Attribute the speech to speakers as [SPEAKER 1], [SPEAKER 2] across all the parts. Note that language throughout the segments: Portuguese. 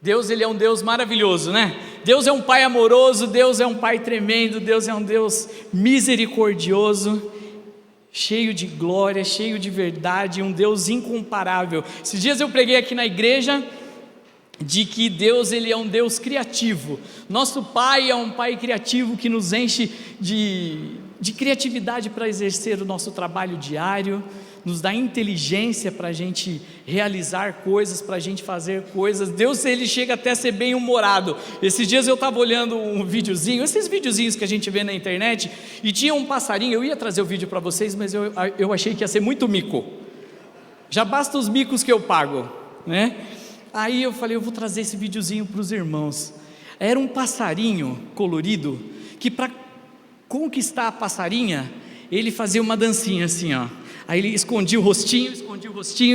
[SPEAKER 1] Deus, Ele é um Deus maravilhoso, né? Deus é um Pai amoroso, Deus é um Pai tremendo, Deus é um Deus misericordioso, cheio de glória, cheio de verdade, um Deus incomparável. Esses dias eu preguei aqui na igreja de que Deus, Ele é um Deus criativo. Nosso Pai é um Pai criativo que nos enche de criatividade para exercer o nosso trabalho diário, nos dá inteligência para a gente realizar coisas, para a gente fazer coisas. Deus, Ele chega até a ser bem humorado. Esses dias eu estava olhando um videozinho, esses videozinhos que a gente vê na internet, e tinha um passarinho. Eu ia trazer o vídeo para vocês, mas eu achei que ia ser muito mico. Já basta os micos que eu pago, né? Aí eu falei, eu vou trazer esse videozinho para os irmãos. Era um passarinho colorido, que para conquistar a passarinha, ele fazia uma dancinha assim, ó. Aí ele escondia o rostinho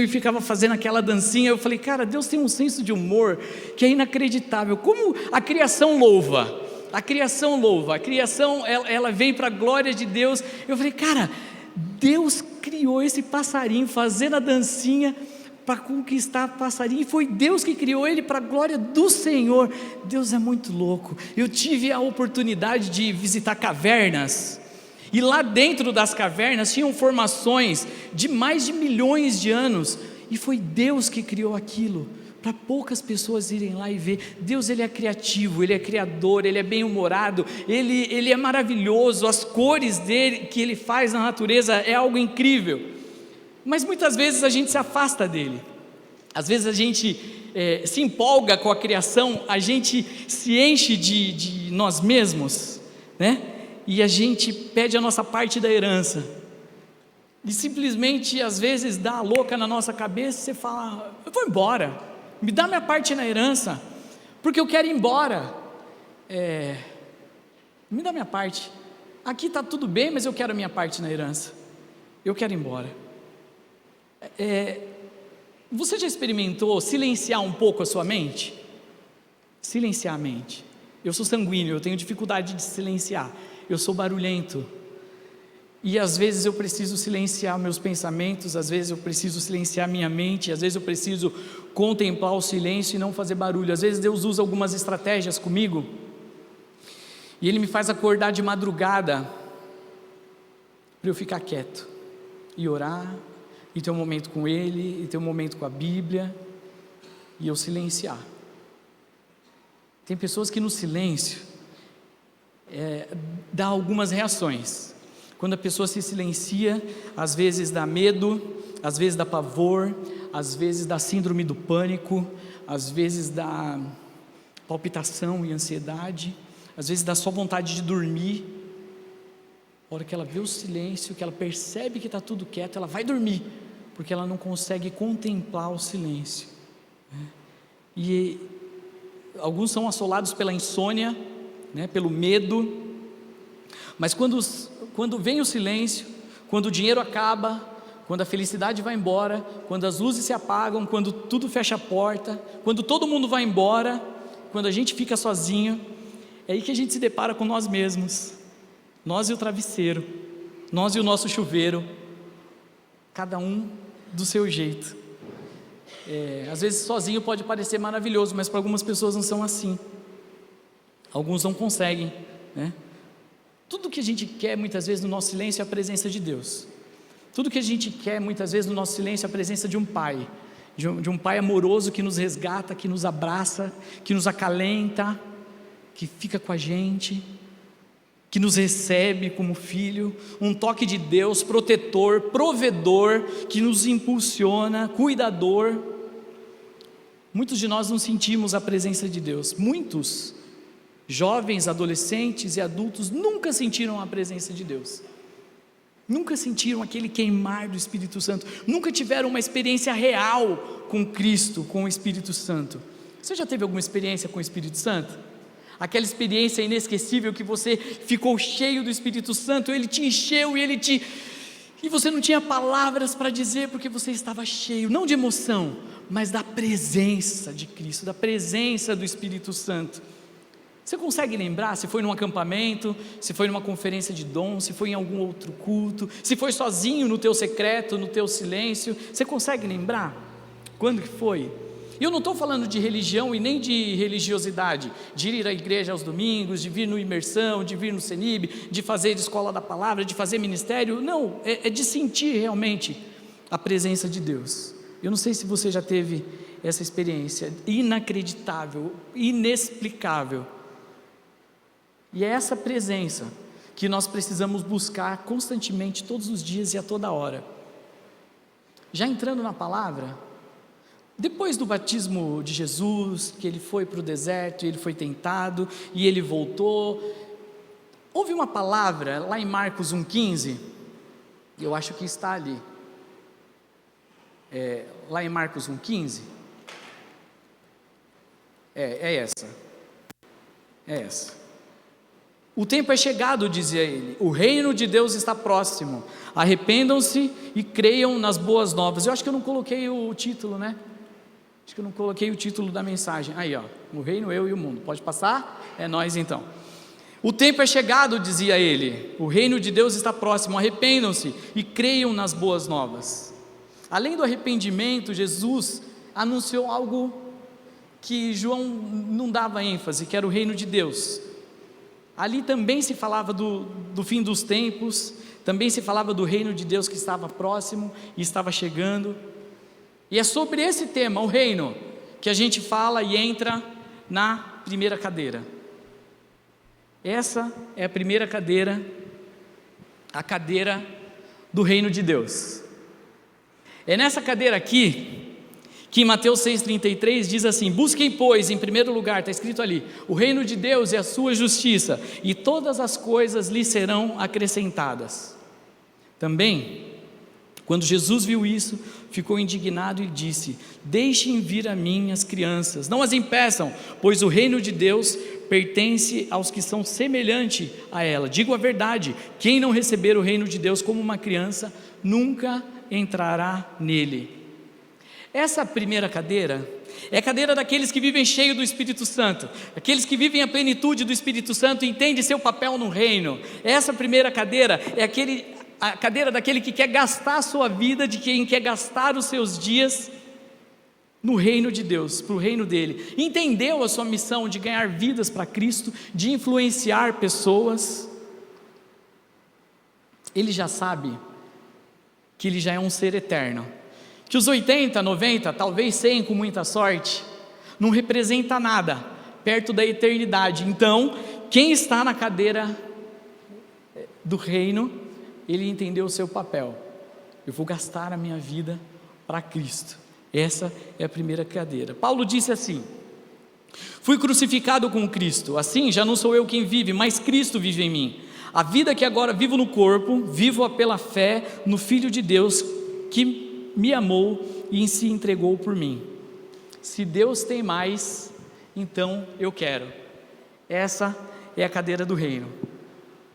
[SPEAKER 1] e ficava fazendo aquela dancinha. Eu falei, cara, Deus tem um senso de humor que é inacreditável. Como a criação louva, a criação ela vem para a glória de Deus. Eu falei, cara, Deus criou esse passarinho fazendo a dancinha para conquistar o passarinho, e foi Deus que criou ele para a glória do Senhor. Deus é muito louco. Eu tive a oportunidade de visitar cavernas, e lá dentro das cavernas tinham formações de mais de milhões de anos, e foi Deus que criou aquilo, para poucas pessoas irem lá e ver. Deus, Ele é criativo, Ele é criador, Ele é bem-humorado, Ele é maravilhoso, as cores dele, que Ele faz na natureza, é algo incrível. Mas muitas vezes a gente se afasta dele, às vezes a gente se empolga com a criação, a gente se enche de nós mesmos, né? E a gente pede a nossa parte da herança, e simplesmente às vezes dá a louca na nossa cabeça, você fala, eu vou embora, me dá minha parte na herança, porque eu quero ir embora, me dá minha parte, aqui está tudo bem, mas eu quero a minha parte na herança, eu quero ir embora. Você já experimentou silenciar um pouco a sua mente? Silenciar a mente. Eu sou sanguíneo, eu tenho dificuldade de silenciar, eu sou barulhento, e às vezes eu preciso silenciar meus pensamentos, às vezes eu preciso silenciar minha mente, às vezes eu preciso contemplar o silêncio e não fazer barulho. Às vezes Deus usa algumas estratégias comigo, e Ele me faz acordar de madrugada, para eu ficar quieto, e orar, e ter um momento com Ele, e ter um momento com a Bíblia, e eu silenciar. Tem pessoas que no silêncio dá algumas reações. Quando a pessoa se silencia, às vezes dá medo, às vezes dá pavor, às vezes dá síndrome do pânico, às vezes dá palpitação e ansiedade, às vezes dá só vontade de dormir. A hora que ela vê o silêncio, que ela percebe que está tudo quieto, ela vai dormir, porque ela não consegue contemplar o silêncio, né? E alguns são assolados pela insônia, né, pelo medo. Mas quando vem o silêncio, quando o dinheiro acaba, quando a felicidade vai embora, quando as luzes se apagam, quando tudo fecha a porta, quando todo mundo vai embora, quando a gente fica sozinho, é aí que a gente se depara com nós mesmos, nós e o travesseiro, nós e o nosso chuveiro, cada um do seu jeito. Às vezes sozinho pode parecer maravilhoso, mas para algumas pessoas não são assim. Alguns não conseguem, né? Tudo que a gente quer muitas vezes no nosso silêncio é a presença de Deus. Tudo que a gente quer muitas vezes no nosso silêncio é a presença de um Pai, de um Pai amoroso que nos resgata, que nos abraça, que nos acalenta, que fica com a gente, que nos recebe como filho, um toque de Deus, protetor, provedor, que nos impulsiona, cuidador. Muitos de nós não sentimos a presença de Deus, muitos jovens, adolescentes e adultos nunca sentiram a presença de Deus, nunca sentiram aquele queimar do Espírito Santo, nunca tiveram uma experiência real com Cristo, com o Espírito Santo. Você já teve alguma experiência com o Espírito Santo? Aquela experiência inesquecível que você ficou cheio do Espírito Santo, Ele te encheu e você não tinha palavras para dizer, porque você estava cheio, não de emoção, mas da presença de Cristo, da presença do Espírito Santo. Você consegue lembrar se foi num acampamento, se foi numa conferência de dom, se foi em algum outro culto, se foi sozinho no teu secreto, no teu silêncio? Você consegue lembrar quando que foi? E eu não estou falando de religião e nem de religiosidade, de ir à igreja aos domingos, de vir no imersão, de vir no CENIB, de fazer escola da palavra, de fazer ministério. Não, é de sentir realmente a presença de Deus. Eu não sei se você já teve essa experiência inacreditável, inexplicável. E é essa presença que nós precisamos buscar constantemente, todos os dias e a toda hora. Já entrando na palavra, depois do batismo de Jesus, que ele foi para o deserto, ele foi tentado e ele voltou, houve uma palavra lá em Marcos 1,15, eu acho que está ali, lá em Marcos 1,15, é essa. O tempo é chegado, dizia ele, o reino de Deus está próximo, arrependam-se e creiam nas boas novas. Eu acho que eu não coloquei o título, né? Acho que eu não coloquei o título da mensagem. Aí, ó, o reino, eu e o mundo. Pode passar? É nós então. O tempo é chegado, dizia ele, o reino de Deus está próximo, arrependam-se e creiam nas boas novas. Além do arrependimento, Jesus anunciou algo que João não dava ênfase, que era o reino de Deus. Ali também se falava do fim dos tempos, também se falava do reino de Deus que estava próximo e estava chegando. E é sobre esse tema, o reino, que a gente fala e entra na primeira cadeira. Essa é a primeira cadeira, a cadeira do reino de Deus. É nessa cadeira aqui, que em Mateus 6,33 diz assim: busquem, pois, em primeiro lugar, está escrito ali, o reino de Deus e a sua justiça, e todas as coisas lhe serão acrescentadas. Também, quando Jesus viu isso, ficou indignado e disse: deixem vir a mim as crianças, não as impeçam, pois o reino de Deus pertence aos que são semelhantes a ela. Digo a verdade, quem não receber o reino de Deus como uma criança, nunca entrará nele. Essa primeira cadeira é a cadeira daqueles que vivem cheio do Espírito Santo, aqueles que vivem a plenitude do Espírito Santo e entendem seu papel no reino. Essa primeira cadeira é a cadeira daquele que quer gastar a sua vida, de quem quer gastar os seus dias no reino de Deus, para o reino dele. Entendeu a sua missão de ganhar vidas para Cristo, de influenciar pessoas. Ele já sabe que ele já é um ser eterno, que os 80, 90, talvez 100 com muita sorte, não representa nada perto da eternidade. Então, quem está na cadeira do reino, ele entendeu o seu papel. Eu vou gastar a minha vida para Cristo. Essa é a primeira cadeira. Paulo disse assim: fui crucificado com Cristo, assim já não sou eu quem vive, mas Cristo vive em mim. A vida que agora vivo no corpo, vivo-a pela fé no Filho de Deus, que me amou e se entregou por mim. Se Deus tem mais, então eu quero. Essa é a cadeira do reino.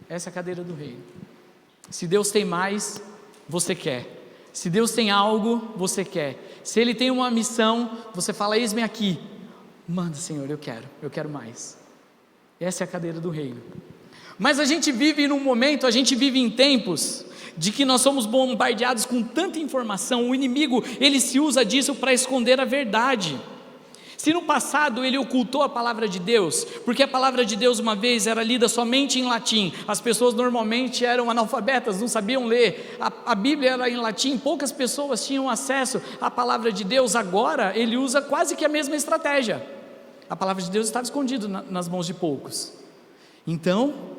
[SPEAKER 1] Essa é a cadeira do reino. Se Deus tem mais, você quer. Se Deus tem algo, você quer. Se Ele tem uma missão, você fala: eis-me aqui. Manda, Senhor, eu quero mais. Essa é a cadeira do reino. Mas a gente vive num momento, a gente vive em tempos de que nós somos bombardeados com tanta informação. O inimigo, ele se usa disso para esconder a verdade. Se no passado ele ocultou a palavra de Deus, porque a palavra de Deus uma vez era lida somente em latim, as pessoas normalmente eram analfabetas, não sabiam ler, a Bíblia era em latim, poucas pessoas tinham acesso à palavra de Deus. Agora ele usa quase que a mesma estratégia. A palavra de Deus estava escondida nas mãos de poucos. Então,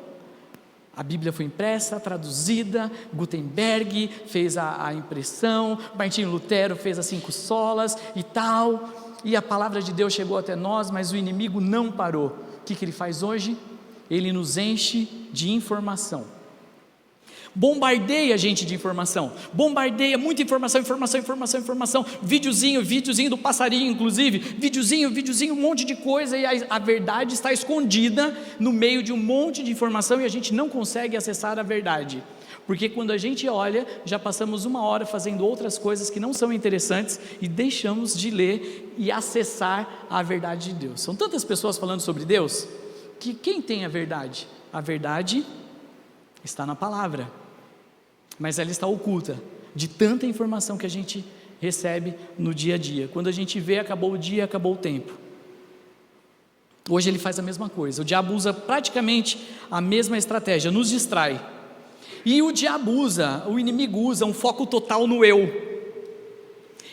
[SPEAKER 1] a Bíblia foi impressa, traduzida, Gutenberg fez a impressão, Martinho Lutero fez as 5 solas e tal, e a palavra de Deus chegou até nós, mas o inimigo não parou. O que ele faz hoje? Ele nos enche de informação, bombardeia a gente de informação, bombardeia muita informação, videozinho do passarinho, inclusive, videozinho, um monte de coisa, e a verdade está escondida no meio de um monte de informação, e a gente não consegue acessar a verdade, porque quando a gente olha, já passamos 1 hora fazendo outras coisas que não são interessantes, e deixamos de ler e acessar a verdade de Deus. São tantas pessoas falando sobre Deus, que quem tem a verdade? A verdade está na palavra, mas ela está oculta de tanta informação que a gente recebe no dia a dia. Quando a gente vê, acabou o dia, acabou o tempo. Hoje ele faz a mesma coisa. O diabo usa praticamente a mesma estratégia, nos distrai. E o diabo usa, o inimigo usa um foco total no eu.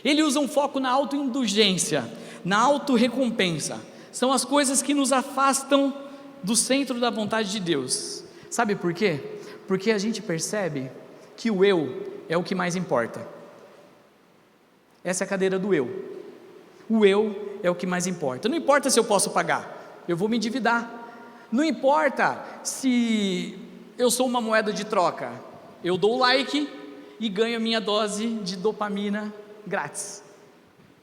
[SPEAKER 1] Ele usa um foco na autoindulgência, na autorrecompensa. São as coisas que nos afastam do centro da vontade de Deus. Sabe por quê? Porque a gente percebe que o eu é o que mais importa. Essa é a cadeira do eu. O eu é o que mais importa. Não importa se eu posso pagar, eu vou me endividar. Não importa se eu sou uma moeda de troca, eu dou o like e ganho a minha dose de dopamina grátis,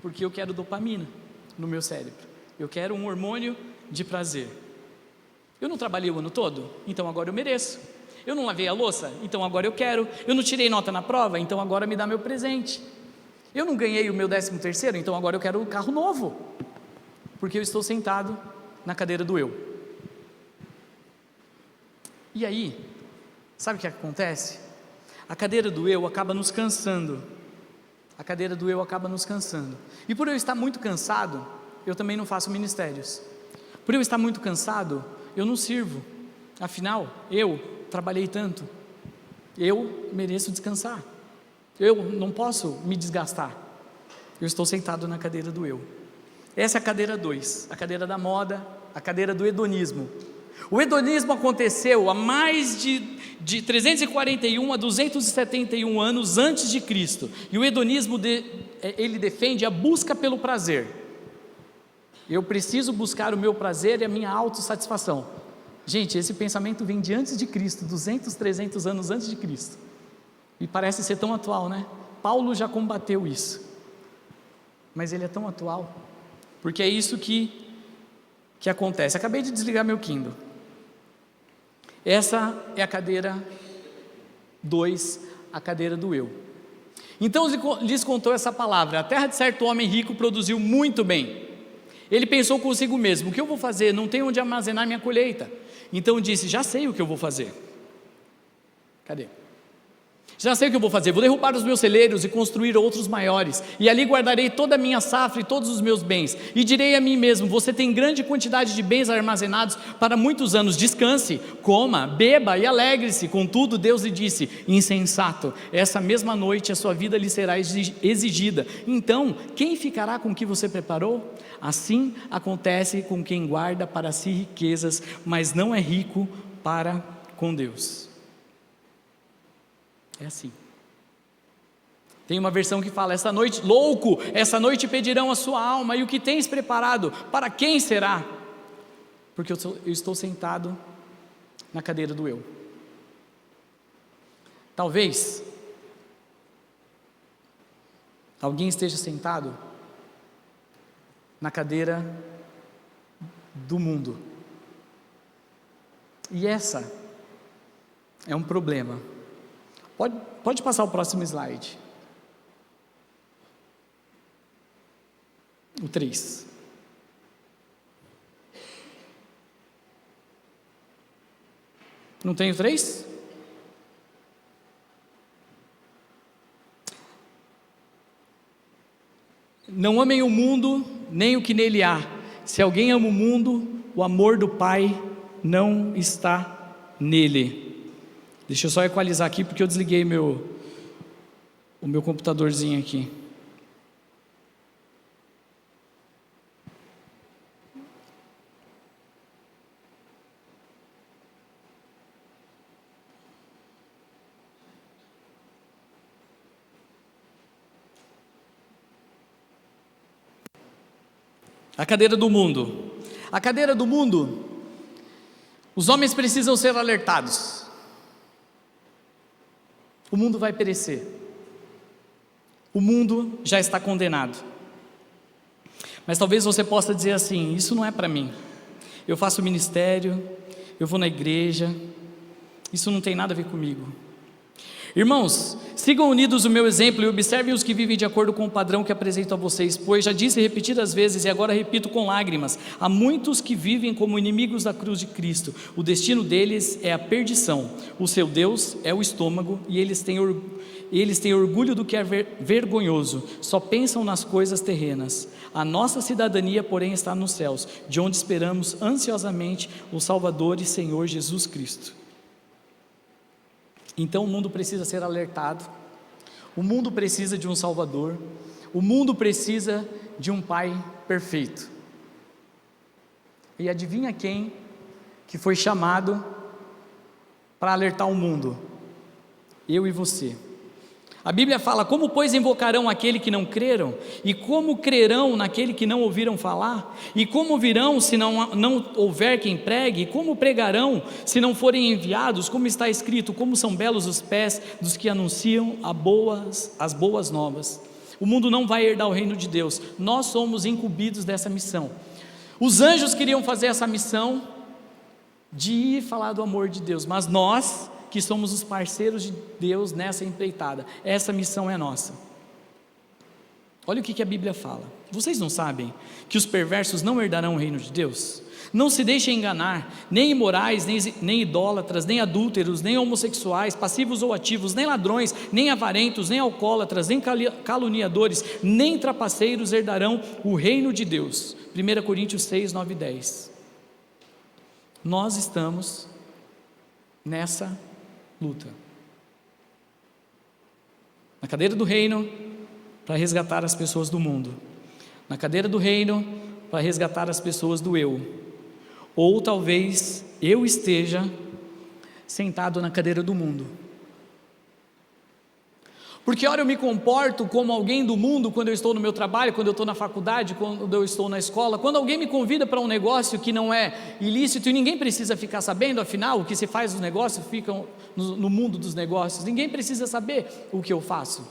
[SPEAKER 1] porque eu quero dopamina no meu cérebro, eu quero um hormônio de prazer. Eu não trabalhei o ano todo, então agora eu mereço. Eu não lavei a louça, então agora eu quero. Eu não tirei nota na prova, então agora me dá meu presente. Eu não ganhei o meu 13º, então agora eu quero um carro novo, porque eu estou sentado na cadeira do eu. E aí, sabe o que acontece? A cadeira do eu acaba nos cansando. A cadeira do eu acaba nos cansando. E por eu estar muito cansado, eu também não faço ministérios. Por eu estar muito cansado, eu não sirvo. Afinal, eu trabalhei tanto. Eu mereço descansar. Eu não posso me desgastar. Eu estou sentado na cadeira do eu. Essa é a cadeira 2, a cadeira da moda, a cadeira do hedonismo. O hedonismo aconteceu há mais de 341 a 271 anos antes de Cristo. E o hedonismo, ele defende a busca pelo prazer. Eu preciso buscar o meu prazer e a minha autossatisfação. Gente, esse pensamento vem de antes de Cristo, 200, 300 anos antes de Cristo. E parece ser tão atual, né? Paulo já combateu isso. Mas ele é tão atual, porque é isso que acontece. Acabei de desligar meu Kindle. Essa é a cadeira 2, a cadeira do eu. Então lhes contou essa palavra: a terra de certo homem rico produziu muito bem. Ele pensou consigo mesmo: o que eu vou fazer? Não tenho onde armazenar minha colheita. Então disse: já sei o que eu vou fazer. Cadê? Já sei o que eu vou fazer, vou derrubar os meus celeiros e construir outros maiores, e ali guardarei toda a minha safra e todos os meus bens, e direi a mim mesmo: você tem grande quantidade de bens armazenados para muitos anos, descanse, coma, beba e alegre-se. Contudo Deus lhe disse: insensato, essa mesma noite a sua vida lhe será exigida, então quem ficará com o que você preparou? Assim acontece com quem guarda para si riquezas, mas não é rico para com Deus. É assim. Tem uma versão que fala: esta noite, louco, essa noite pedirão a sua alma, e o que tens preparado, para quem será? Porque eu estou sentado na cadeira do eu. Talvez alguém esteja sentado na cadeira do mundo, e essa é um problema. Pode passar o próximo slide. O 3. Não tem o 3? Não amem o mundo, nem o que nele há. Se alguém ama o mundo, o amor do Pai não está nele. Deixa eu só equalizar aqui, porque eu desliguei o meu computadorzinho aqui. A cadeira do mundo. A cadeira do mundo, os homens precisam ser alertados. O mundo vai perecer. O mundo já está condenado. Mas talvez você possa dizer assim: isso não é para mim. Eu faço ministério, eu vou na igreja, isso não tem nada a ver comigo. Irmãos, sigam unidos o meu exemplo e observem os que vivem de acordo com o padrão que apresento a vocês, pois já disse repetidas vezes e agora repito com lágrimas: há muitos que vivem como inimigos da cruz de Cristo. O destino deles é a perdição, o seu Deus é o estômago e eles têm orgulho do que é vergonhoso, só pensam nas coisas terrenas. A nossa cidadania, porém, está nos céus, de onde esperamos ansiosamente o Salvador e Senhor Jesus Cristo. Então o mundo precisa ser alertado, o mundo precisa de um Salvador, o mundo precisa de um Pai perfeito. E adivinha quem que foi chamado para alertar o mundo? Eu e você. A Bíblia fala: como pois invocarão aquele que não creram? E como crerão naquele que não ouviram falar? E como ouvirão se não houver quem pregue? E como pregarão se não forem enviados? Como está escrito: como são belos os pés dos que anunciam as boas novas. O mundo não vai herdar o reino de Deus, nós somos incumbidos dessa missão. Os anjos queriam fazer essa missão de ir falar do amor de Deus, mas nós, que somos os parceiros de Deus nessa empreitada, essa missão é nossa. Olha o que a Bíblia fala: vocês não sabem que os perversos não herdarão o reino de Deus? Não se deixem enganar, nem imorais, nem idólatras, nem adúlteros, nem homossexuais, passivos ou ativos, nem ladrões, nem avarentos, nem alcoólatras, nem caluniadores, nem trapaceiros herdarão o reino de Deus. 1 Coríntios 6, 9 e 10. Nós estamos nessa luta, na cadeira do reino, para resgatar as pessoas do mundo, na cadeira do reino, para resgatar as pessoas do eu, ou talvez eu esteja sentado na cadeira do mundo, porque ora eu me comporto como alguém do mundo quando eu estou no meu trabalho, quando eu estou na faculdade, quando eu estou na escola, quando alguém me convida para um negócio que não é ilícito e ninguém precisa ficar sabendo, afinal o que se faz nos negócios fica no mundo dos negócios, ninguém precisa saber o que eu faço,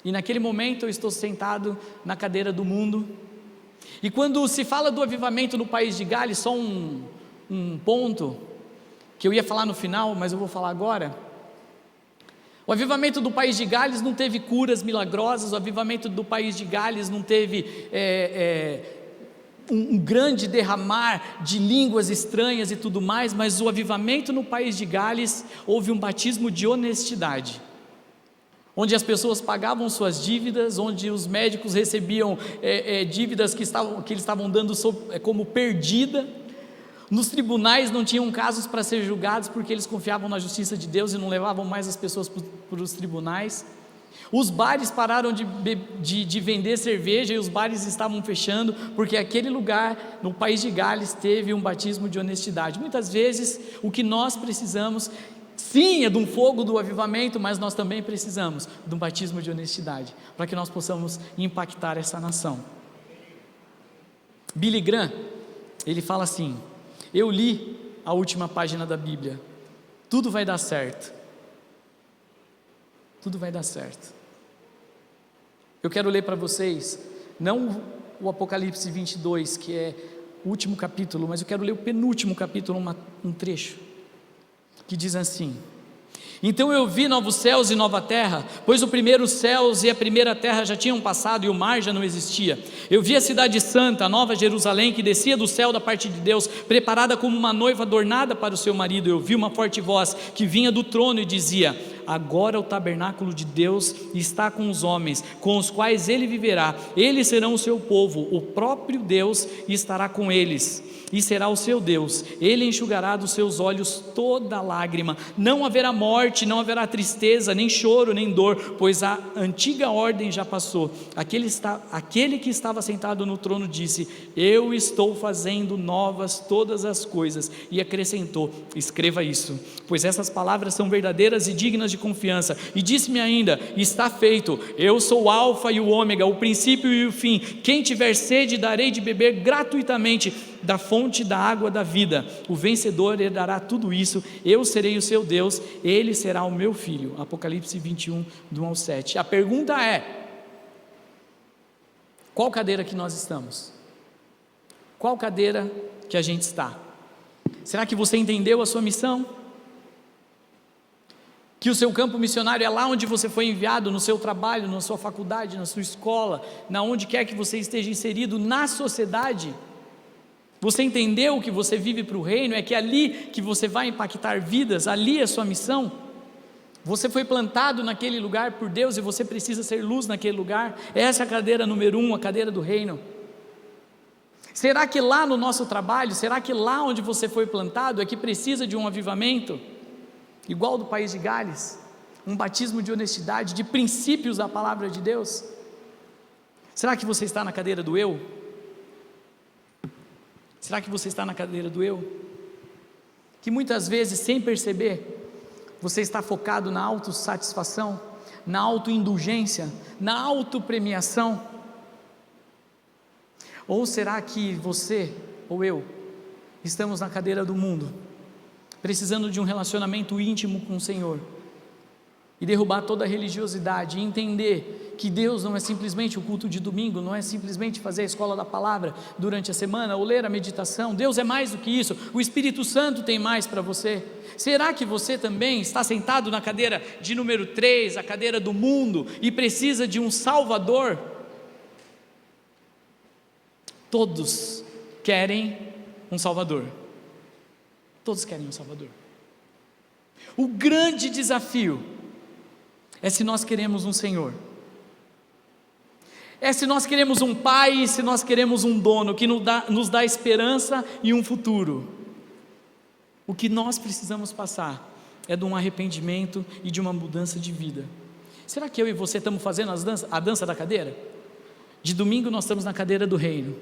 [SPEAKER 1] e naquele momento eu estou sentado na cadeira do mundo. E quando se fala do avivamento no país de Gales, só um ponto que eu ia falar no final, mas eu vou falar agora. O avivamento do país de Gales não teve curas milagrosas, o avivamento do país de Gales não teve um grande derramar de línguas estranhas e tudo mais, mas o avivamento no país de Gales, houve um batismo de honestidade, onde as pessoas pagavam suas dívidas, onde os médicos recebiam dívidas que eles estavam dando como perdida. Nos tribunais não tinham casos para ser julgados, porque eles confiavam na justiça de Deus e não levavam mais as pessoas para os tribunais. Os bares pararam de vender cerveja e os bares estavam fechando, porque aquele lugar, no país de Gales, teve um batismo de honestidade. Muitas vezes o que nós precisamos, sim, é de um fogo do avivamento, mas nós também precisamos de um batismo de honestidade, para que nós possamos impactar essa nação. Billy Graham, ele fala assim: eu li a última página da Bíblia, tudo vai dar certo, tudo vai dar certo. Eu quero ler para vocês, não o Apocalipse 22, que é o último capítulo, mas eu quero ler o penúltimo capítulo, um trecho, que diz assim: então eu vi novos céus e nova terra, pois os primeiros céus e a primeira terra já tinham passado e o mar já não existia. Eu vi a cidade santa, a nova Jerusalém, que descia do céu da parte de Deus, preparada como uma noiva adornada para o seu marido. Eu vi uma forte voz que vinha do trono e dizia: agora o tabernáculo de Deus está com os homens, com os quais ele viverá, eles serão o seu povo, o próprio Deus estará com eles, e será o seu Deus, ele enxugará dos seus olhos toda lágrima, não haverá morte, não haverá tristeza, nem choro, nem dor, pois a antiga ordem já passou. Aquele que estava sentado no trono disse: eu estou fazendo novas todas as coisas, e acrescentou: escreva isso, pois essas palavras são verdadeiras e dignas de confiança. E disse-me ainda: está feito, eu sou o alfa e o ômega, o princípio e o fim. Quem tiver sede, darei de beber gratuitamente da fonte da água da vida. O vencedor herdará tudo isso, eu serei o seu Deus, ele será o meu filho. Apocalipse 21, do 1 ao 7. A pergunta é: qual cadeira que nós estamos? Qual cadeira que a gente está? Será que você entendeu a sua missão? que o seu campo missionário é lá onde você foi enviado, no seu trabalho, na sua faculdade, na sua escola, na onde quer que você esteja inserido na sociedade. Você entendeu que você vive para o reino, é que ali que você vai impactar vidas, ali é a sua missão. Você foi plantado naquele lugar por Deus e você precisa ser luz naquele lugar. Essa é a cadeira número 1, a cadeira do reino. Será que lá no nosso trabalho, será que lá onde você foi plantado é que precisa de um avivamento? Igual do país de Gales, um batismo de honestidade, de princípios da palavra de Deus? Será que você está na cadeira do eu? Será que você está na cadeira do eu? Que muitas vezes, sem perceber, você está focado na autossatisfação, na autoindulgência, na autopremiação? Ou será que você ou eu estamos na cadeira do mundo, precisando de um relacionamento íntimo com o Senhor, e derrubar toda a religiosidade, e entender que Deus não é simplesmente o culto de domingo, não é simplesmente fazer a escola da palavra durante a semana, ou ler a meditação? Deus é mais do que isso, o Espírito Santo tem mais para você. Será que você também está sentado na cadeira de número 3, a cadeira do mundo, e precisa de um Salvador? Todos querem um Salvador. Todos querem um Salvador. O grande desafio é se nós queremos um Senhor, é se nós queremos um Pai, se nós queremos um dono que nos dá esperança e um futuro. O que nós precisamos passar é de um arrependimento e de uma mudança de vida. Será que eu e você estamos fazendo a dança da cadeira? De domingo nós estamos na cadeira do reino,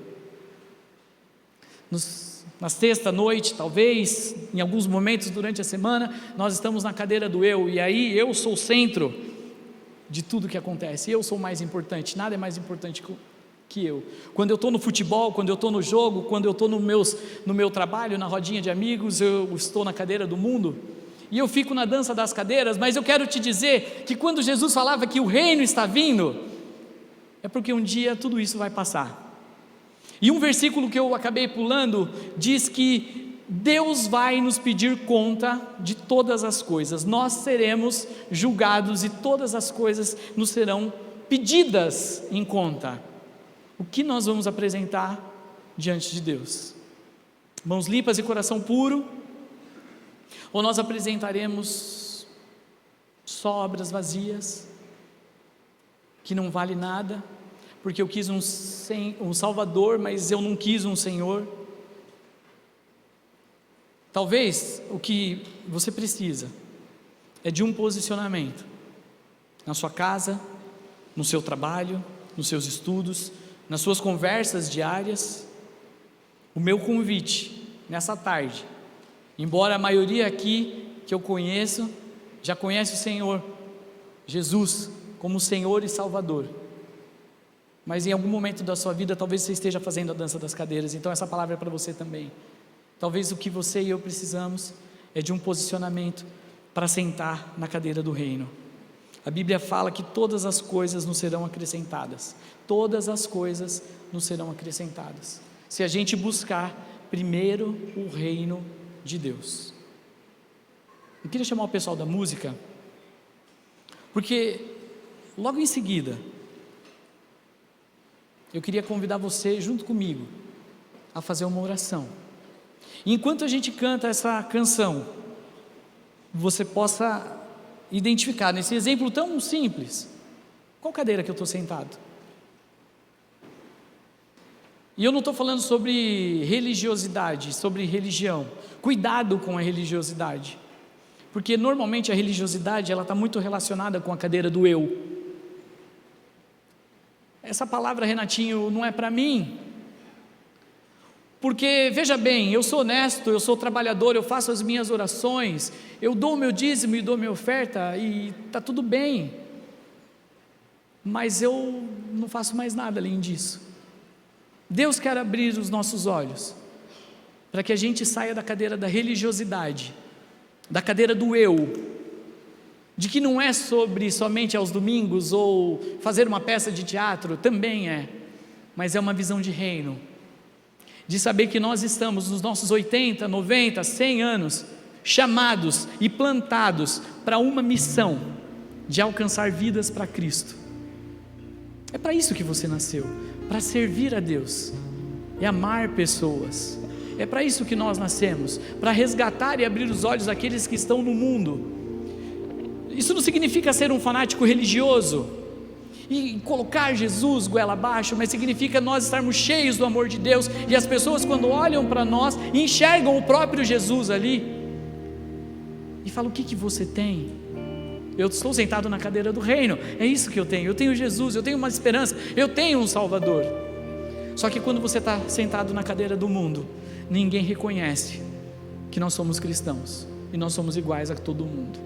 [SPEAKER 1] na sexta noite, talvez, em alguns momentos durante a semana, nós estamos na cadeira do eu, e aí eu sou o centro de tudo que acontece, eu sou o mais importante, nada é mais importante que eu. Quando eu estou no futebol, quando eu estou no jogo, quando eu estou no meu trabalho, na rodinha de amigos, eu estou na cadeira do mundo, e eu fico na dança das cadeiras. Mas eu quero te dizer que quando Jesus falava que o reino está vindo, é porque um dia tudo isso vai passar. E um versículo que eu acabei pulando diz que Deus vai nos pedir conta de todas as coisas, nós seremos julgados e todas as coisas nos serão pedidas em conta. O que nós vamos apresentar diante de Deus? Mãos limpas e coração puro? Ou nós apresentaremos só obras vazias, que não vale nada, porque eu quis um Salvador, mas eu não quis um Senhor? Talvez o que você precisa é de um posicionamento na sua casa, no seu trabalho, nos seus estudos, nas suas conversas diárias. O meu convite nessa tarde, embora a maioria aqui que eu conheço já conhece o Senhor Jesus como Senhor e Salvador, mas em algum momento da sua vida talvez você esteja fazendo a dança das cadeiras, então essa palavra é para você também. Talvez o que você e eu precisamos é de um posicionamento para sentar na cadeira do reino. A Bíblia fala que todas as coisas nos serão acrescentadas, todas as coisas nos serão acrescentadas, se a gente buscar primeiro o reino de Deus. Eu queria chamar o pessoal da música, porque logo em seguida eu queria convidar você junto comigo a fazer uma oração. E enquanto a gente canta essa canção, você possa identificar nesse exemplo tão simples, qual cadeira que eu estou sentado? E eu não estou falando sobre religiosidade, sobre religião. Cuidado com a religiosidade, porque normalmente a religiosidade ela está muito relacionada com a cadeira do eu. Essa palavra, Renatinho, não é para mim, porque veja bem, eu sou honesto, eu sou trabalhador, eu faço as minhas orações, eu dou o meu dízimo e dou minha oferta e está tudo bem, mas eu não faço mais nada além disso. Deus quer abrir os nossos olhos para que a gente saia da cadeira da religiosidade, da cadeira do eu, de que não é sobre somente aos domingos ou fazer uma peça de teatro, também é, mas é uma visão de reino, de saber que nós estamos nos nossos 80, 90, 100 anos chamados e plantados para uma missão de alcançar vidas para Cristo. É para isso que você nasceu, para servir a Deus e amar pessoas. É para isso que nós nascemos, para resgatar e abrir os olhos daqueles que estão no mundo. Isso não significa ser um fanático religioso e colocar Jesus goela abaixo, mas significa nós estarmos cheios do amor de Deus, e as pessoas, quando olham para nós, enxergam o próprio Jesus ali e falam: o que você tem? Eu estou sentado na cadeira do reino, é isso que eu tenho Jesus, eu tenho uma esperança, eu tenho um Salvador. Só que quando você está sentado na cadeira do mundo, ninguém reconhece que nós somos cristãos e nós somos iguais a todo mundo.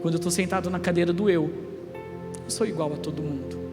[SPEAKER 1] Quando eu estou sentado na cadeira do eu sou igual a todo mundo.